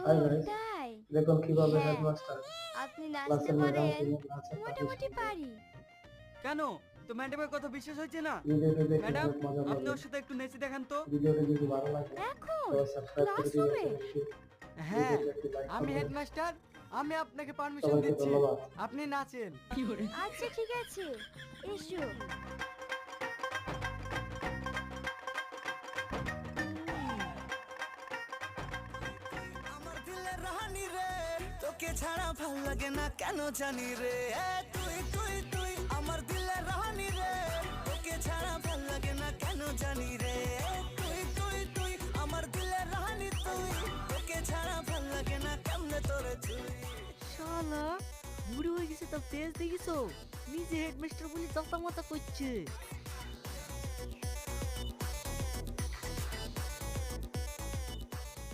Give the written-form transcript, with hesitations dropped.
Hi guys, তাই? দেখুন কিভাবে হ্যাঁ, হেডমাস্টার আপনি নাচতে ক্লাসের পারেন? ম্যাডামকে নিয়ে নাচের মোটামুটি পার্টিশন দেয়। পারি। কেন? তো ম্যাডামের কথা বিশ্বাস হচ্ছে না? ভিডিওটি দেখে ম্যাডাম, অনেক মজা আপনি পাবেন। ওর সাথে একটু নেচে দেখান তো। ভিডিওটি যদি ভালো লাগে এখন? তবে সাবস্ক্রাইব করে ক্লাসরুমে? দিবেন এবং হ্যাঁ, ভিডিওতে একটি লাইক আমি করবেন। হেডমাস্টার। আমি আপনাকে পারমিশন সবাইকে দিচ্ছি। ধন্যবাদ। আপনি নাচেন। আচ্ছা ঠিক আছে, এসো। আমার দিলের রানী রে, তোকে ছাড়া ভাল লাগে না কেন জানি রে। তুই তুই তুই আমার দিলের রানী রে, তোকে ছাড়া ভাল লাগে না কেন জানি রে। তুই তুই তুই আমার দিলের রানী তুই, তোকে ছাড়া ভাল লাগে না কেমনে তোরে তুই। শালা বুড়ো হয়ে গেছে, তা তেজ দেখিছো? নিজে হেডমাস্টার বলে দাঁতা মাতা করছে।